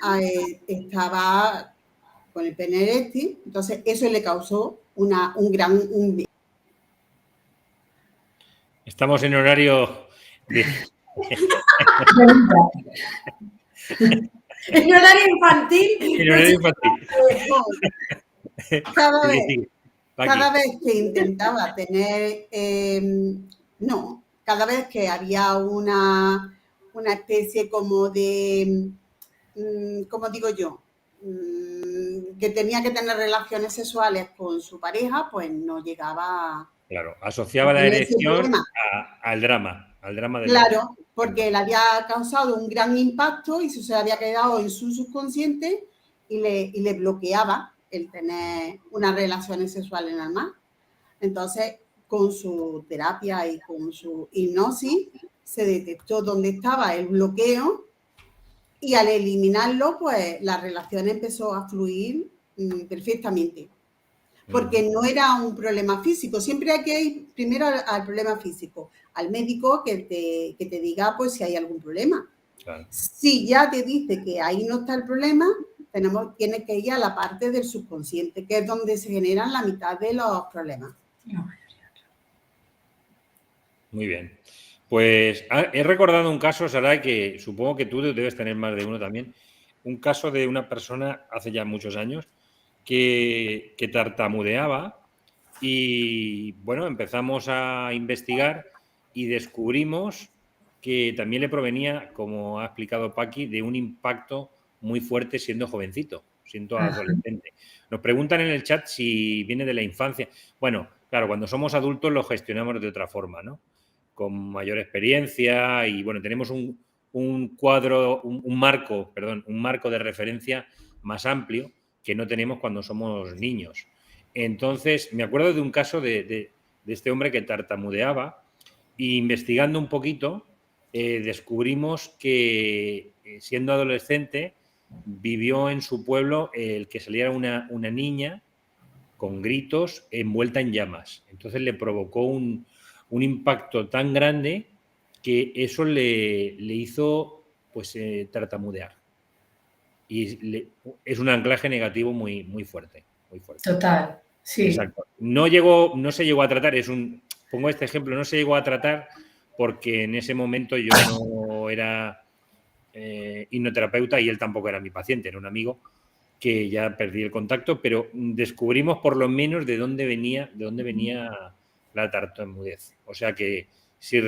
estaba con el pene eréctil, entonces eso le causó un Estamos en horario de... En horario infantil. En horario infantil. Cada vez que intentaba tener, cada vez que había una especie como de, ¿cómo digo yo? Que tenía que tener relaciones sexuales con su pareja, pues no llegaba. Claro, asociaba la erección al drama del... Claro, porque le había causado un gran impacto y eso se había quedado en su subconsciente y le bloqueaba el tener unas relaciones sexuales normal. Entonces, con su terapia y con su hipnosis, se detectó dónde estaba el bloqueo y al eliminarlo, pues la relación empezó a fluir perfectamente. Porque no era un problema físico. Siempre hay que ir primero al problema físico, al médico que te diga pues si hay algún problema. Claro. Si ya te dice que ahí no está el problema, tienes que ir a la parte del subconsciente, que es donde se generan la mitad de los problemas. Muy bien. Pues he recordado un caso, Saray, que supongo que tú debes tener más de uno también. Un caso de una persona hace ya muchos años que tartamudeaba y, bueno, empezamos a investigar y descubrimos que también le provenía, como ha explicado Paqui, de un impacto muy fuerte siendo jovencito, siendo adolescente. Nos preguntan en el chat si viene de la infancia. Bueno, claro, cuando somos adultos lo gestionamos de otra forma, ¿no? Con mayor experiencia y, bueno, tenemos un marco de referencia más amplio que no tenemos cuando somos niños. Entonces, me acuerdo de un caso de este hombre que tartamudeaba e investigando un poquito descubrimos que siendo adolescente vivió en su pueblo el que saliera una niña con gritos envuelta en llamas. Entonces le provocó un impacto tan grande que eso le hizo pues tartamudear. Y es un anclaje negativo muy, muy fuerte, muy fuerte. Total, sí. Exacto. No se llegó a tratar, pongo este ejemplo, no se llegó a tratar porque en ese momento yo no era hipnoterapeuta y él tampoco era mi paciente, era un amigo que ya perdí el contacto, pero descubrimos por lo menos de dónde venía la tartamudez. O sea que si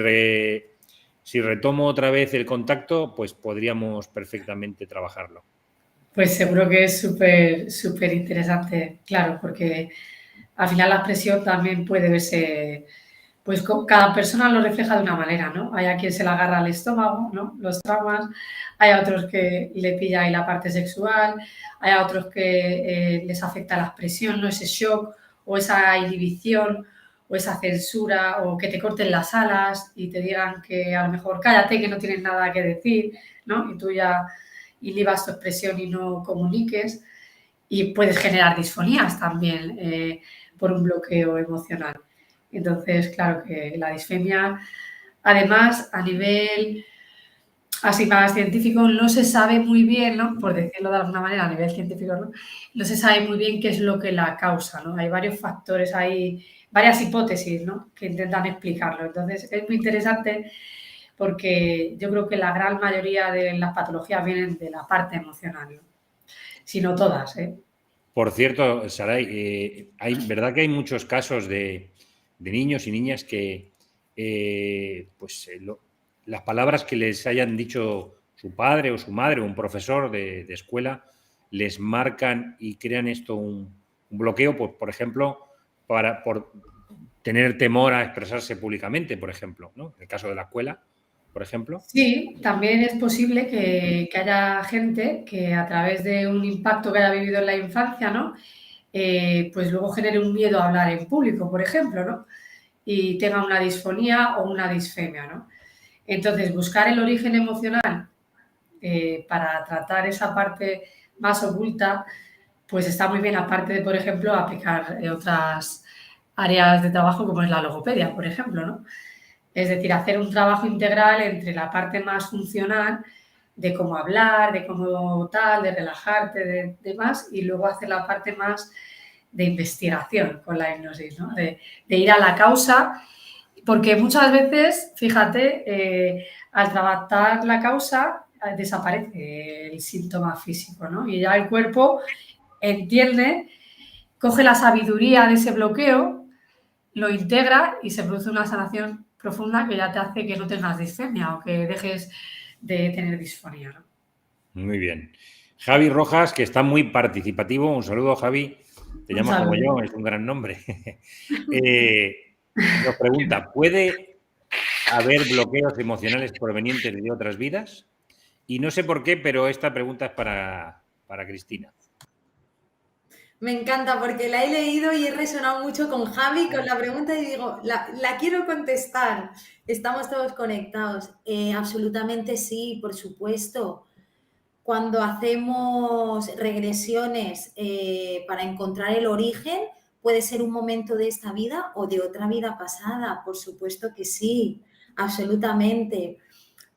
retomo otra vez el contacto, pues podríamos perfectamente trabajarlo. Pues seguro que es súper, súper interesante, claro, porque al final la expresión también puede verse, pues cada persona lo refleja de una manera, ¿no? Hay a quien se le agarra al estómago, ¿no? Los traumas, hay a otros que le pilla ahí la parte sexual, hay a otros que les afecta la expresión, ¿no? Ese shock o esa inhibición o esa censura o que te corten las alas y te digan que a lo mejor cállate, que no tienes nada que decir, ¿no? Y tú ya inhibas tu expresión y no comuniques y puedes generar disfonías también por un bloqueo emocional. Entonces, claro que la disfemia, además, a nivel así más científico, no se sabe muy bien, ¿no? Por decirlo de alguna manera, a nivel científico, ¿no? No se sabe muy bien qué es lo que la causa, ¿no? Hay varios factores, hay varias hipótesis, ¿no? Que intentan explicarlo. Entonces, es muy interesante porque yo creo que la gran mayoría de las patologías vienen de la parte emocional, ¿no? Si no todas, ¿eh? Por cierto, Saray, ¿verdad que hay muchos casos de niños y niñas que las palabras que les hayan dicho su padre o su madre o un profesor de escuela les marcan y crean esto un bloqueo, por ejemplo, por tener temor a expresarse públicamente, por ejemplo, ¿no? En el caso de la escuela, por ejemplo. Sí, también es posible que haya gente que a través de un impacto que haya vivido en la infancia, ¿no? pues luego genere un miedo a hablar en público, por ejemplo, ¿no? Y tenga una disfonía o una disfemia, ¿no? Entonces, buscar el origen emocional para tratar esa parte más oculta, pues está muy bien, aparte de, por ejemplo, aplicar otras áreas de trabajo como es la logopedia, por ejemplo, ¿no? Es decir, hacer un trabajo integral entre la parte más funcional de cómo hablar, de cómo tal, de relajarte, de demás, y luego hacer la parte más de investigación con la hipnosis, ¿no? De ir a la causa, porque muchas veces, fíjate, al tratar la causa desaparece el síntoma físico, ¿no? Y ya el cuerpo entiende, coge la sabiduría de ese bloqueo, lo integra y se produce una sanación profunda que ya te hace que no tengas disfemia o que dejes de tener disfonía, ¿no? Muy bien. Javi Rojas, que está muy participativo. Un saludo, Javi. Te llamas como yo, es un gran nombre. Nos pregunta, ¿puede haber bloqueos emocionales provenientes de otras vidas? Y no sé por qué, pero esta pregunta es para Cristina. Me encanta porque la he leído y he resonado mucho con Javi, con la pregunta y digo, la quiero contestar. Estamos todos conectados. Absolutamente sí, por supuesto. Cuando hacemos regresiones para encontrar el origen, puede ser un momento de esta vida o de otra vida pasada. Por supuesto que sí, absolutamente.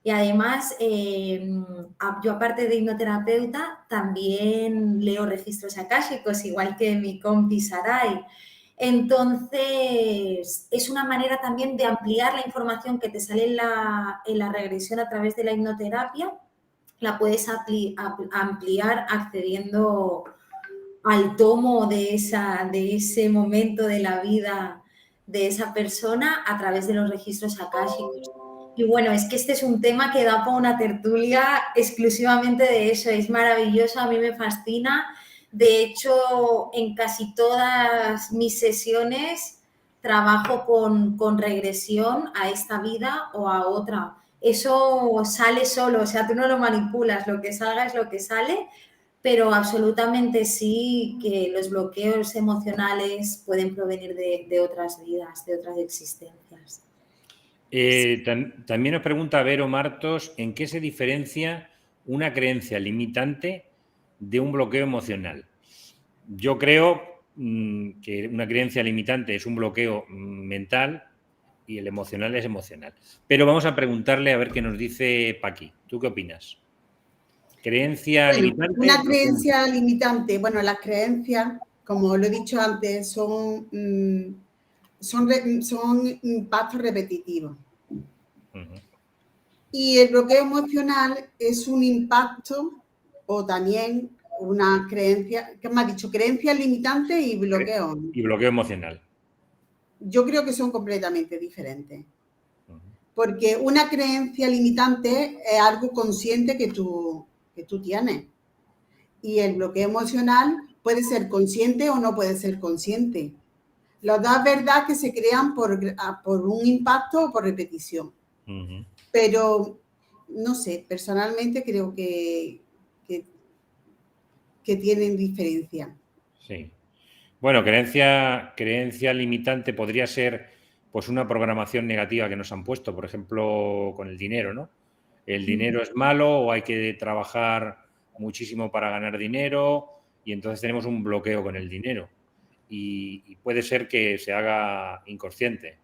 Y además, yo aparte de hipnoterapeuta, también leo registros akáshicos, igual que mi compi Sarai. Entonces, es una manera también de ampliar la información que te sale en la regresión a través de la hipnoterapia. La puedes ampliar accediendo al tomo de ese momento de la vida de esa persona a través de los registros akáshicos. Y bueno, es que este es un tema que da para una tertulia exclusivamente de eso, es maravilloso, a mí me fascina. De hecho, en casi todas mis sesiones trabajo con regresión a esta vida o a otra. Eso sale solo, o sea, tú no lo manipulas, lo que salga es lo que sale, pero absolutamente sí que los bloqueos emocionales pueden provenir de otras vidas, de otras existencias. También nos pregunta Vero Martos, ¿en qué se diferencia una creencia limitante de un bloqueo emocional? Yo creo que una creencia limitante es un bloqueo mental y el emocional es emocional. Pero vamos a preguntarle a ver qué nos dice Paqui. ¿Tú qué opinas? ¿Creencia limitante? Una creencia limitante, bueno, las creencias, como lo he dicho antes, son impactos repetitivos. Y el bloqueo emocional es un impacto o también una creencia, ¿qué me has dicho? Creencia limitante y bloqueo. Y bloqueo emocional. Yo creo que son completamente diferentes. Porque una creencia limitante es algo consciente que tú tienes. Y el bloqueo emocional puede ser consciente o no puede ser consciente. Las dos verdades que se crean por un impacto o por repetición. Pero, no sé, personalmente creo que tienen diferencia. Sí. Bueno, creencia limitante podría ser pues una programación negativa que nos han puesto, por ejemplo, con el dinero, ¿no? El dinero es malo o hay que trabajar muchísimo para ganar dinero y entonces tenemos un bloqueo con el dinero. Y puede ser que se haga inconsciente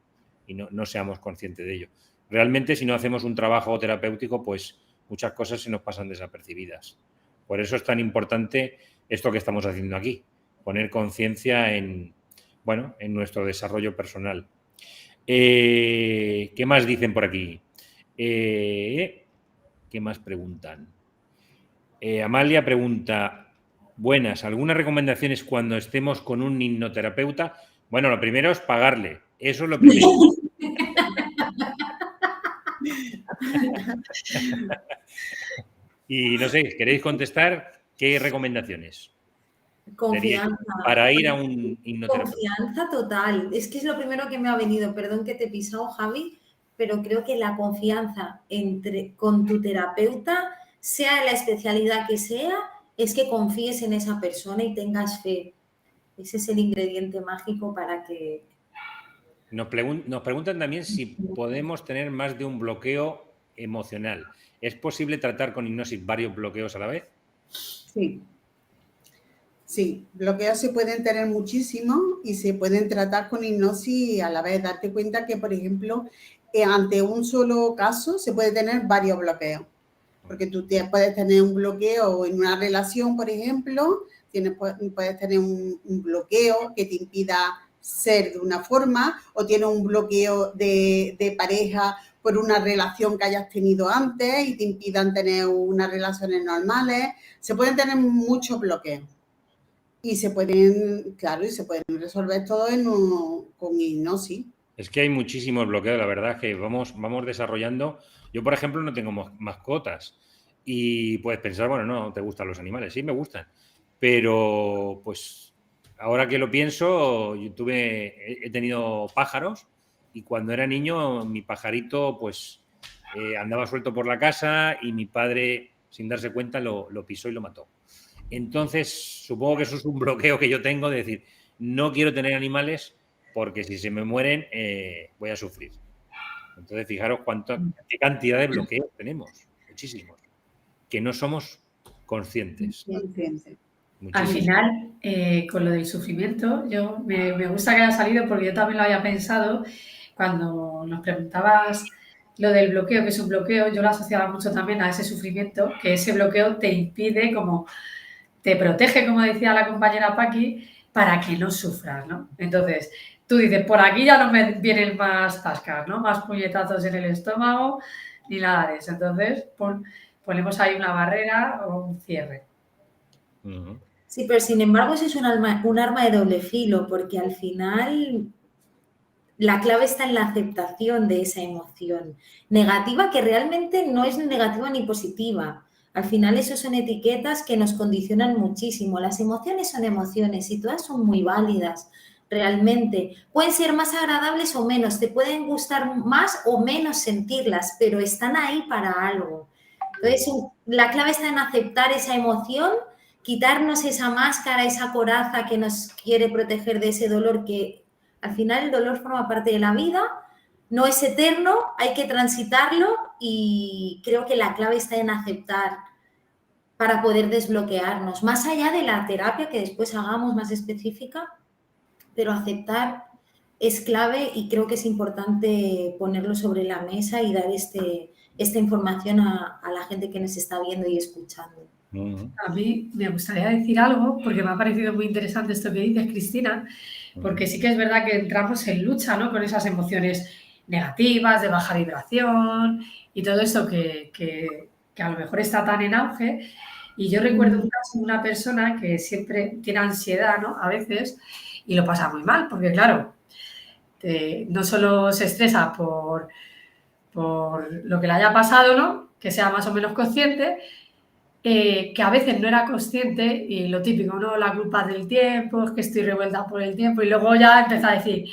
y no seamos conscientes de ello. Realmente, si no hacemos un trabajo terapéutico, pues muchas cosas se nos pasan desapercibidas. Por eso es tan importante esto que estamos haciendo aquí, poner conciencia en nuestro desarrollo personal. ¿Qué más dicen por aquí? ¿Qué más preguntan? Amalia pregunta, buenas, ¿algunas recomendaciones cuando estemos con un hipnoterapeuta? Bueno, lo primero es pagarle, eso es lo primero. Y no sé, ¿queréis contestar? ¿Qué recomendaciones? Confianza. Para ir a un hipnoterapeuta. Confianza total. Es que es lo primero que me ha venido. Perdón que te he pisado, Javi, pero creo que la confianza con tu terapeuta, sea la especialidad que sea, es que confíes en esa persona y tengas fe. Ese es el ingrediente mágico para que... Nos preguntan también si podemos tener más de un bloqueo emocional. ¿Es posible tratar con hipnosis varios bloqueos a la vez? Sí. Sí, bloqueos se pueden tener muchísimos y se pueden tratar con hipnosis a la vez. Darte cuenta que, por ejemplo, ante un solo caso se puede tener varios bloqueos. Porque tú puedes tener un bloqueo en una relación, por ejemplo, puedes tener un bloqueo que te impida ser de una forma, o tienes un bloqueo de pareja por una relación que hayas tenido antes y te impidan tener unas relaciones normales. Se pueden tener muchos bloqueos. Y se pueden, claro, y se pueden resolver todo con hipnosis. Es que hay muchísimos bloqueos, la verdad, que vamos desarrollando. Yo, por ejemplo, no tengo mascotas y puedes pensar, bueno, no te gustan los animales. Sí, me gustan, pero pues ahora que lo pienso, he tenido pájaros y cuando era niño mi pajarito pues andaba suelto por la casa y mi padre, sin darse cuenta, lo pisó y lo mató. Entonces, supongo que eso es un bloqueo que yo tengo de decir, no quiero tener animales porque si se me mueren voy a sufrir. Entonces, fijaros qué cantidad de bloqueos tenemos, muchísimos, que no somos conscientes. Al final, con lo del sufrimiento, me gusta que haya salido porque yo también lo había pensado cuando nos preguntabas lo del bloqueo, que es un bloqueo, yo lo asociaba mucho también a ese sufrimiento, que ese bloqueo te impide te protege, como decía la compañera Paqui, para que no sufras, ¿no? Entonces, tú dices, por aquí ya no me vienen más tascas, ¿no? Más puñetazos en el estómago, ni nada de eso. Entonces, ponemos ahí una barrera o un cierre. Sí, pero sin embargo eso es un arma de doble filo, porque al final la clave está en la aceptación de esa emoción negativa, que realmente no es ni negativa ni positiva. Al final eso son etiquetas que nos condicionan muchísimo. Las emociones son emociones y todas son muy válidas realmente. Pueden ser más agradables o menos, te pueden gustar más o menos sentirlas, pero están ahí para algo. Entonces, la clave está en aceptar esa emoción, quitarnos esa máscara, esa coraza que nos quiere proteger de ese dolor, que al final el dolor forma parte de la vida, no es eterno, hay que transitarlo y creo que la clave está en aceptar para poder desbloquearnos, más allá de la terapia que después hagamos más específica, pero aceptar es clave y creo que es importante ponerlo sobre la mesa y dar esta información a la gente que nos está viendo y escuchando. A mí me gustaría decir algo, porque me ha parecido muy interesante esto que dices, Cristina, porque sí que es verdad que entramos en lucha, ¿no?, con esas emociones negativas, de baja vibración y todo esto que a lo mejor está tan en auge. Y yo recuerdo un caso de una persona que siempre tiene ansiedad, ¿no?, a veces, y lo pasa muy mal, porque claro, no solo se estresa por lo que le haya pasado, ¿no?, que sea más o menos consciente, que a veces no era consciente y lo típico, ¿no?, la culpa del tiempo, es que estoy revuelta por el tiempo, y luego ya empieza a decir,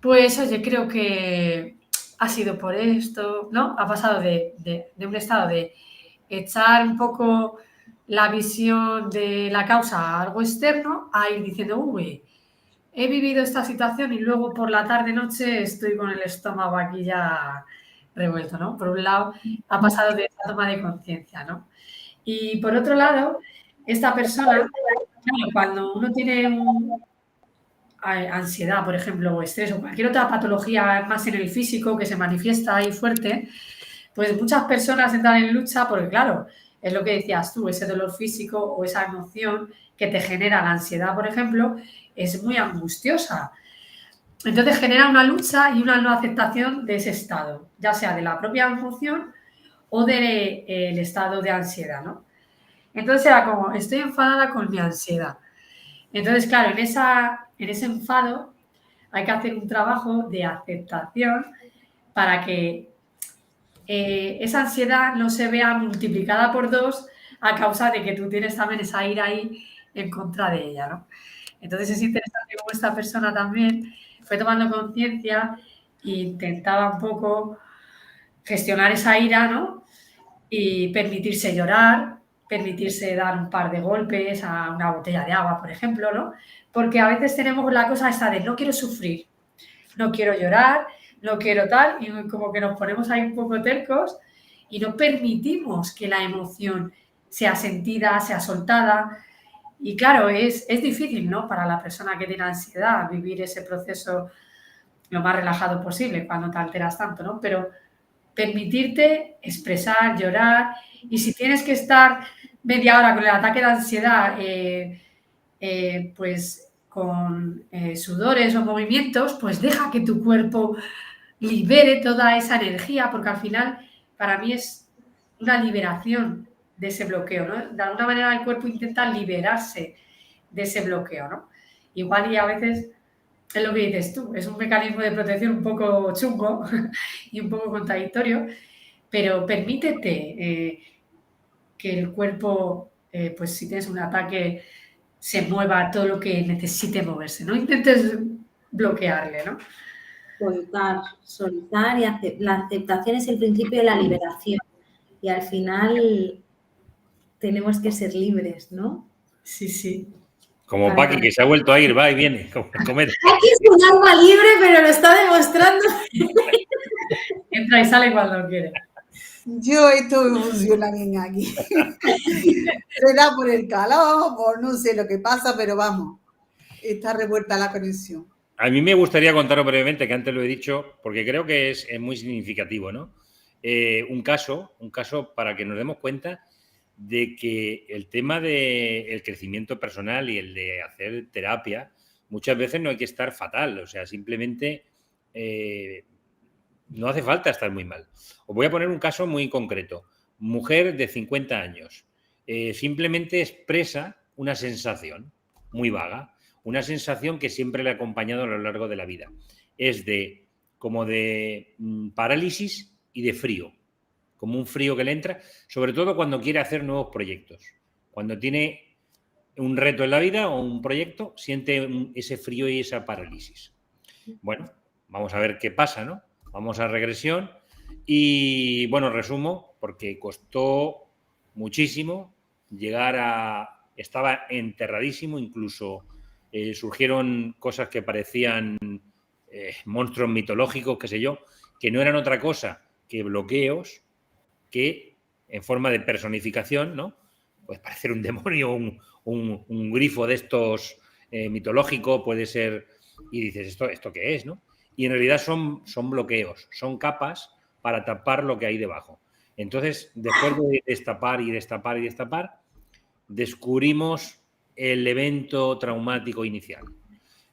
pues oye, creo que ha sido por esto, ¿no? Ha pasado de un estado de echar un poco la visión de la causa a algo externo a ir diciendo, uy, he vivido esta situación y luego por la tarde-noche estoy con el estómago aquí ya revuelto, ¿no? Por un lado, ha pasado de esa toma de conciencia, ¿no? Y por otro lado, esta persona, claro, cuando uno tiene ansiedad, por ejemplo, o estrés o cualquier otra patología más en el físico que se manifiesta ahí fuerte, pues muchas personas entran en lucha porque, claro, es lo que decías tú, ese dolor físico o esa emoción que te genera la ansiedad, por ejemplo, es muy angustiosa. Entonces genera una lucha y una no aceptación de ese estado, ya sea de la propia emoción o del estado de ansiedad, ¿no? Entonces era como, estoy enfadada con mi ansiedad. Entonces, claro, en ese enfado hay que hacer un trabajo de aceptación para que esa ansiedad no se vea multiplicada por 2 a causa de que tú tienes también esa ira ahí en contra de ella, ¿no? Entonces es interesante cómo esta persona también fue tomando conciencia e intentaba un poco gestionar esa ira, ¿no?, y permitirse llorar, permitirse dar un par de golpes a una botella de agua, por ejemplo, ¿no? Porque a veces tenemos la cosa esta de no quiero sufrir, no quiero llorar, no quiero tal, y como que nos ponemos ahí un poco tercos y no permitimos que la emoción sea sentida, sea soltada. Y claro, es difícil, ¿no? Para la persona que tiene ansiedad vivir ese proceso lo más relajado posible cuando te alteras tanto, ¿no? Pero permitirte expresar, llorar, y si tienes que estar media hora con el ataque de ansiedad, pues con sudores o movimientos, pues deja que tu cuerpo libere toda esa energía, porque al final para mí es una liberación de ese bloqueo, ¿no? De alguna manera el cuerpo intenta liberarse de ese bloqueo, ¿no? Igual y a veces es lo que dices tú, es un mecanismo de protección un poco chungo y un poco contradictorio, pero permítete que el cuerpo, pues si tienes un ataque, se mueva todo lo que necesite moverse, no intentes bloquearle, ¿no? Soltar y la aceptación es el principio de la liberación y al final tenemos que ser libres, ¿no? Sí, sí. Como Paqui, que se ha vuelto a ir, va y viene. Comer. Paqui es un alma libre, pero lo está demostrando. Entra y sale cuando quiere. Yo esto me funciona bien aquí. Será por el calor, por no sé lo que pasa, pero vamos, está revuelta la conexión. A mí me gustaría contaros brevemente, que antes lo he dicho, porque creo que es muy significativo, ¿no? Un caso para que nos demos cuenta de que el tema del crecimiento personal y el de hacer terapia, muchas veces no hay que estar fatal, o sea, simplemente no hace falta estar muy mal. Os voy a poner un caso muy concreto. Mujer de 50 años, simplemente expresa una sensación muy vaga, una sensación que siempre le ha acompañado a lo largo de la vida. Es como de parálisis y de frío, como un frío que le entra, sobre todo cuando quiere hacer nuevos proyectos. Cuando tiene un reto en la vida o un proyecto, siente ese frío y esa parálisis. Bueno, vamos a ver qué pasa, ¿no? Vamos a regresión y, bueno, resumo, porque costó muchísimo llegar a... Estaba enterradísimo, incluso surgieron cosas que parecían monstruos mitológicos, qué sé yo, que no eran otra cosa que bloqueos que, en forma de personificación, ¿no? Pues parecer un demonio, un grifo de estos mitológico, puede ser... Y dices, ¿esto qué es, no? Y en realidad son bloqueos, son capas para tapar lo que hay debajo. Entonces, después de destapar y destapar y destapar, descubrimos el evento traumático inicial.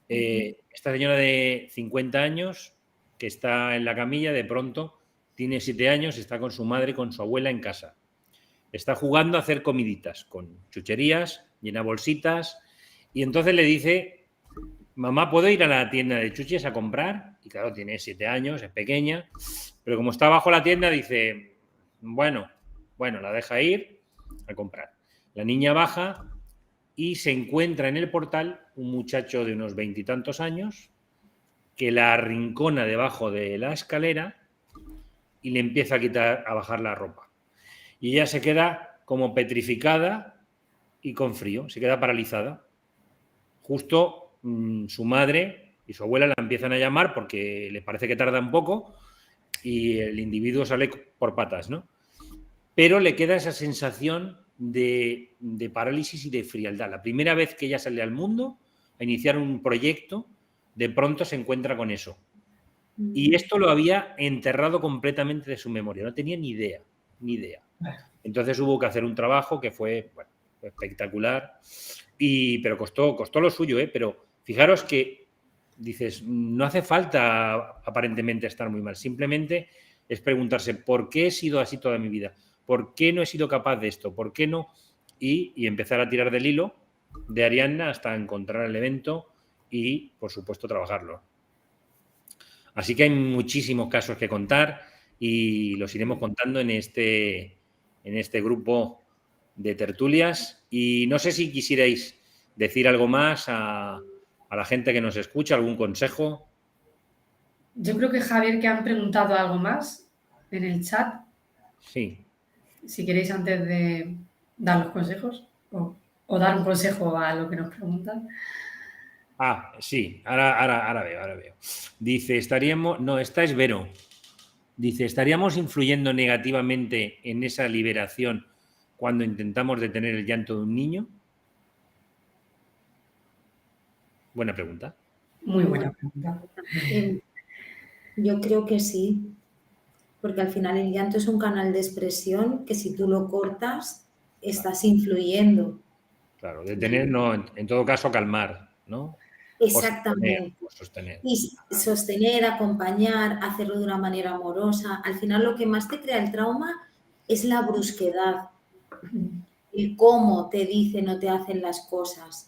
Esta señora de 50 años, que está en la camilla, de pronto tiene 7 años, está con su madre y con su abuela en casa. Está jugando a hacer comiditas con chucherías, llena bolsitas, y entonces le dice... Mamá, ¿puedo ir a la tienda de chuches a comprar? Y claro, tiene 7 años, es pequeña, pero como está bajo la tienda dice, bueno, la deja ir a comprar. La niña baja y se encuentra en el portal un muchacho de unos 20 y tantos años que la arrincona debajo de la escalera y le empieza a bajar la ropa. Y ella se queda como petrificada y con frío, se queda paralizada. Justo su madre y su abuela la empiezan a llamar porque le parece que tarda un poco y el individuo sale por patas, ¿no? Pero le queda esa sensación de parálisis y de frialdad. La primera vez que ella sale al mundo a iniciar un proyecto, de pronto se encuentra con eso. Y esto lo había enterrado completamente de su memoria, no tenía ni idea. Entonces hubo que hacer un trabajo que fue, bueno, espectacular, pero costó lo suyo, pero fijaros que dices, no hace falta aparentemente estar muy mal, simplemente es preguntarse ¿por qué he sido así toda mi vida? ¿Por qué no he sido capaz de esto? ¿Por qué no? Y empezar a tirar del hilo de Ariadna hasta encontrar el evento y, por supuesto, trabajarlo. Así que hay muchísimos casos que contar y los iremos contando en este grupo de tertulias. Y no sé si quisierais decir algo más a la gente que nos escucha, algún consejo. Yo creo que Javier, que han preguntado algo más en el chat. Sí. Si queréis, antes de dar los consejos o dar un consejo a lo que nos preguntan. Ah, sí, ahora veo. Dice, esta es Vero. Dice, ¿estaríamos influyendo negativamente en esa liberación cuando intentamos detener el llanto de un niño? Buena pregunta. Muy buena pregunta. Yo creo que sí, porque al final el llanto es un canal de expresión que si tú lo cortas, estás influyendo. Claro, detener no, en todo caso calmar, ¿no? Exactamente. O sostener. Y sostener, acompañar, hacerlo de una manera amorosa. Al final lo que más te crea el trauma es la brusquedad, el cómo te dicen o te hacen las cosas.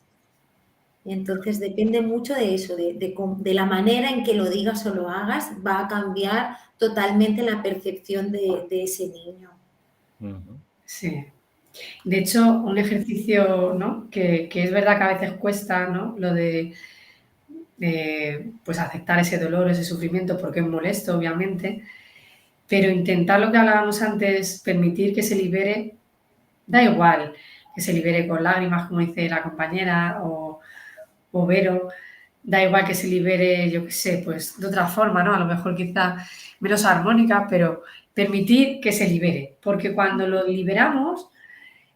Entonces depende mucho de eso, de la manera en que lo digas o lo hagas, va a cambiar totalmente la percepción de ese niño. Sí. De hecho, un ejercicio, ¿no? que es verdad que a veces cuesta, ¿no? Lo de pues aceptar ese dolor, ese sufrimiento, porque es molesto, obviamente, pero intentar lo que hablábamos antes, permitir que se libere, da igual que se libere con lágrimas, como dice la compañera, o Vero, da igual que se libere, yo qué sé, pues de otra forma, ¿no? A lo mejor quizá menos armónica, pero permitir que se libere, porque cuando lo liberamos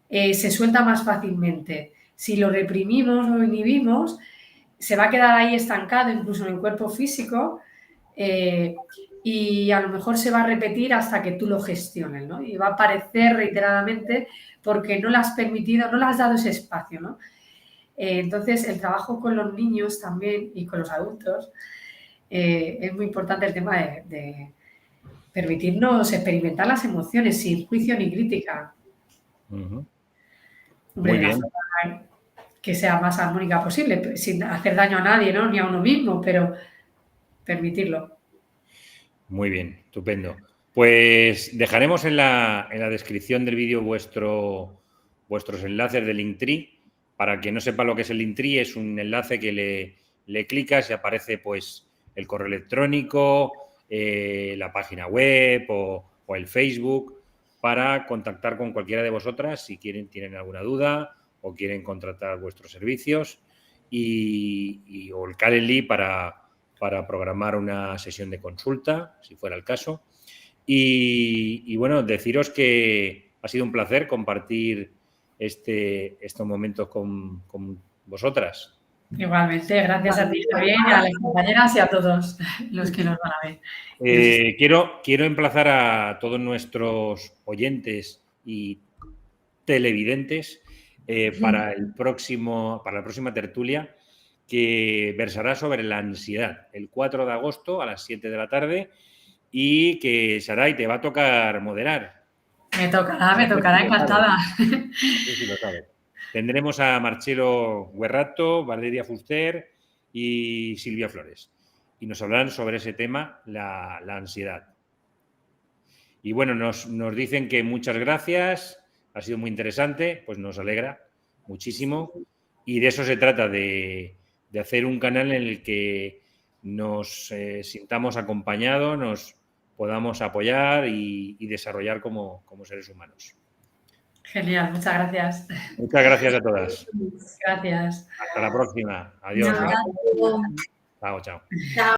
se suelta más fácilmente. Si lo reprimimos o inhibimos, se va a quedar ahí estancado, incluso en el cuerpo físico, y a lo mejor se va a repetir hasta que tú lo gestiones, ¿no? Y va a aparecer reiteradamente porque no le has permitido, no le has dado ese espacio, ¿no? Entonces, el trabajo con los niños también y con los adultos es muy importante el tema de permitirnos experimentar las emociones sin juicio ni crítica. Muy Hombre, bien. Que sea más armónica posible, sin hacer daño a nadie, ¿no? Ni a uno mismo, pero permitirlo. Muy bien, estupendo. Pues dejaremos en la descripción del vídeo vuestros enlaces de Linktree. Para quien no sepa lo que es el Linktree, es un enlace que le clicas y aparece pues el correo electrónico, la página web o el Facebook para contactar con cualquiera de vosotras si tienen alguna duda o quieren contratar vuestros servicios o el Calendly para programar una sesión de consulta, si fuera el caso. Y bueno, deciros que ha sido un placer compartir estos momentos con vosotras. Igualmente, gracias a ti, Javier, a las compañeras y a todos los que nos van a ver. Quiero emplazar a todos nuestros oyentes y televidentes para la próxima tertulia, que versará sobre la ansiedad, el 4 de agosto a las 7 de la tarde, y que, Saray, te va a tocar moderar. Me tocará, encantada. Sí, lo sabes. Tendremos a Marcelo Guerrato, Valeria Fuster y Silvia Flores. Y nos hablarán sobre ese tema, la ansiedad. Y bueno, nos dicen que muchas gracias, ha sido muy interesante, pues nos alegra muchísimo. Y de eso se trata, de hacer un canal en el que nos sintamos acompañados, nos podamos apoyar y desarrollar como seres humanos. Genial, muchas gracias. Muchas gracias a todas. Gracias. Hasta la próxima. Adiós. Chao. Chao, chao. Chao.